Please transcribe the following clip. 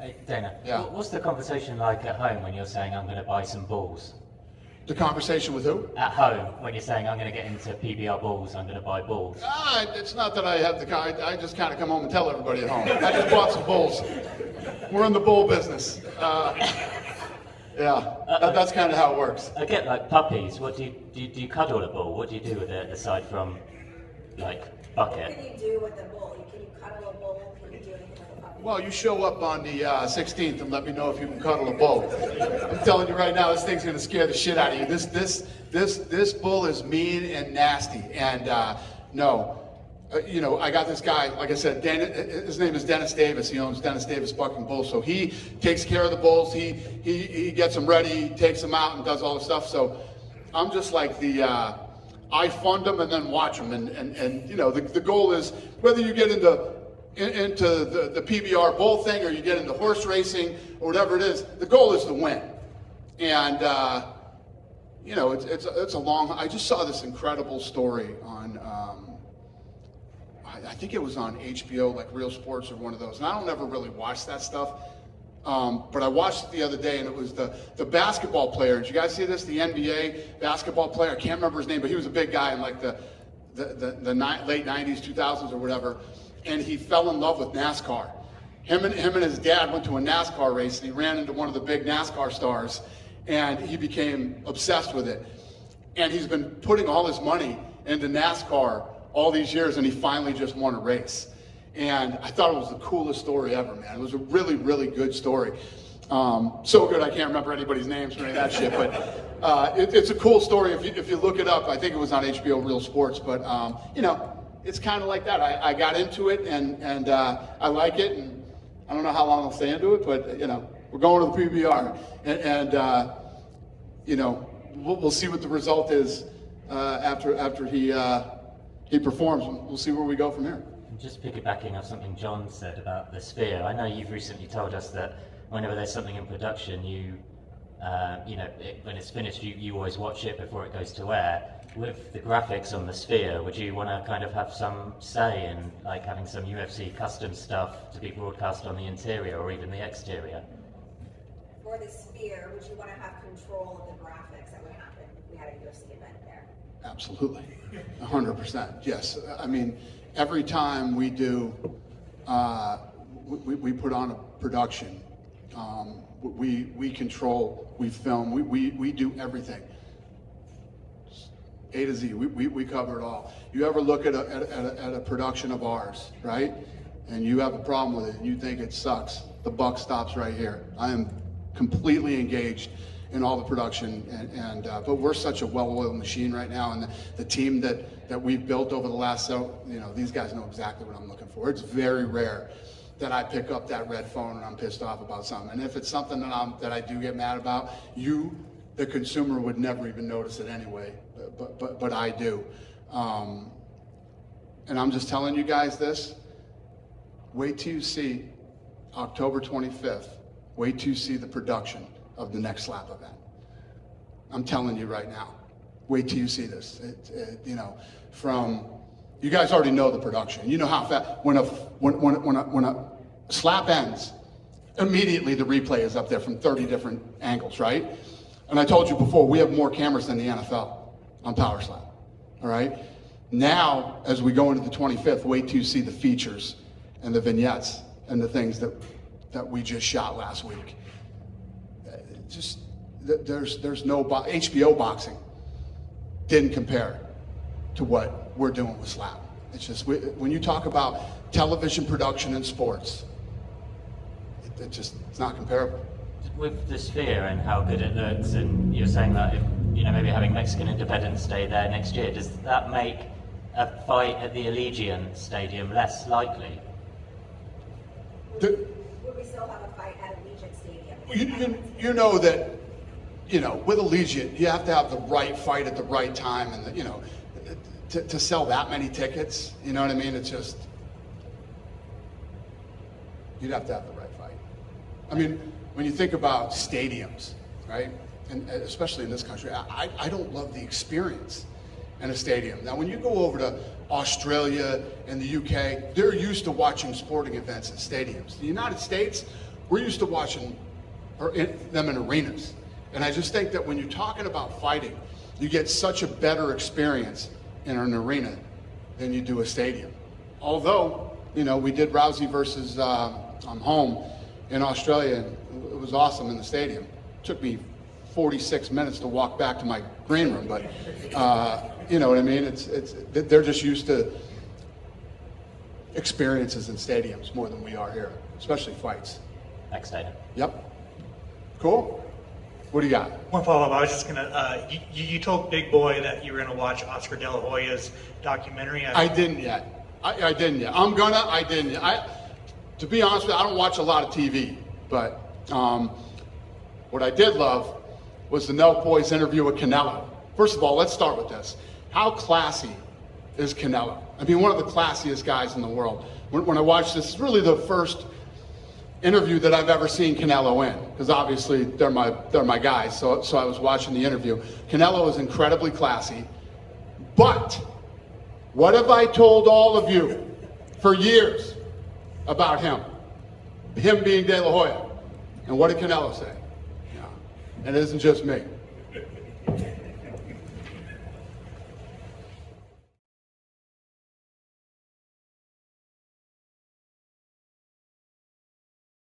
Hey, Dana, Yeah. what's the conversation like at home when you're saying, I'm going to buy some balls? The conversation with who? At home, when you're saying, I'm going to get into PBR balls, I'm going to buy balls. It's not that I have the I just kind of come home and tell everybody at home. I just bought some bulls. We're in the bull business. Yeah, that's kind of how it works. I get like puppies. What do you cuddle a bull? What do you do with it aside from like bucket? What can you do with a bull? Can you cuddle a bull? Can you do anything with a puppy? Well, you show up on the 16th and let me know if you can cuddle a bull. I'm telling you right now, this thing's going to scare the shit out of you. This bull is mean and nasty. And no, you know, I got this guy, like I said, his name is Dennis Davis. He owns Dennis Davis Bucking Bulls. So he takes care of the bulls. He gets them ready, takes them out, and does all the stuff. So I'm just like I fund them and then watch them. And you know, the goal is whether you get into the PBR bull thing or you get into horse racing or whatever it is, the goal is to win. And you know, it's a long. I just saw this incredible story on. I think it was on HBO, like Real Sports or one of those. And I don't ever really watch that stuff. But I watched it the other day, and it was the basketball player. Did you guys see this? The NBA basketball player. I can't remember his name, but he was a big guy in like the late 90s, 2000s or whatever. And he fell in love with NASCAR. Him and his dad went to a NASCAR race, and he ran into one of the big NASCAR stars, and he became obsessed with it. And he's been putting all his money into NASCAR all these years, and he finally just won a race. And I thought it was the coolest story ever, man. It was a really, really good story. So good I can't remember anybody's names or any of that shit, but it's a cool story if you look it up. I think it was on HBO Real Sports, but you know, it's kind of like that. I got into it, and I like it, and I don't know how long I'll stay into it, but you know, we're going to the PBR, and you know, we'll see what the result is after he performs. We'll see where we go from here. Just piggybacking off something John said about the Sphere, I know you've recently told us that whenever there's something in production, you know, when it's finished, you always watch it before it goes to air. With the graphics on the Sphere, would you want to kind of have some say in like having some UFC custom stuff to be broadcast on the interior or even the exterior? For the Sphere, would you want to have control of the graphics that would happen if we had a UFC event there? Absolutely, 100%. Yes, I mean, every time we do, we put on a production. We control, we film, we do everything. A to Z, we cover it all. You ever look at a production of ours, right? And you have a problem with it, and you think it sucks. The buck stops right here. I am completely engaged in all the production, but we're such a well-oiled machine right now, and the team that we've built over the last, you know, these guys know exactly what I'm looking for. It's very rare that I pick up that red phone and I'm pissed off about something. And if it's something that I do get mad about, the consumer would never even notice it anyway, but I do. And I'm just telling you guys this, wait till you see October 25th, wait till you see the production of the next slap event. I'm telling you right now, wait till you see this. You know, you guys already know the production. You know how fast, when a slap ends, immediately the replay is up there from 30 different angles, right? And I told you before, we have more cameras than the NFL on Power Slap, all right? Now, as we go into the 25th, wait till you see the features and the vignettes and the things that we just shot last week. There's no, HBO boxing didn't compare to what we're doing with Slap. It's just, when you talk about television production in sports, it's not comparable. With the Sphere and how good it looks, and you're saying that if, you know, maybe having Mexican Independence Day there next year, does that make a fight at the Allegiant Stadium less likely? Would we still have a fight at Allegiant Stadium? You know that, you know, with Allegiant, you have to have the right fight at the right time, and you know, to sell that many tickets, you know what I mean? It's just, you'd have to have the right fight. I mean, when you think about stadiums, right, and especially in this country, I don't love the experience in a stadium. Now, when you go over to Australia and the UK, they're used to watching sporting events in stadiums. The United States, we're used to watching them in arenas. And I just think that when you're talking about fighting, you get such a better experience in an arena than you do a stadium. Although, you know, we did Rousey versus home in Australia, and it was awesome in the stadium. It took me 46 minutes to walk back to my green room, but you know what I mean? They're just used to experiences in stadiums more than we are here, especially fights. Next item. Yep. Cool. What do you got? One follow-up. I was just gonna. You told Big Boy that you were gonna watch Oscar De La Hoya's documentary. I didn't yet. I didn't yet. I didn't yet. To be honest with you, I don't watch a lot of TV, but what I did love was the Nelk Boys interview with Canelo. First of all, let's start with this. How classy is Canelo? I mean, one of the classiest guys in the world. When I watched this, it's really the first interview that I've ever seen Canelo in, because obviously they're my guys. So I was watching the interview. Canelo is incredibly classy, but what have I told all of you for years about him? Him being De La Hoya. And what did Canelo say? Yeah. And it isn't just me.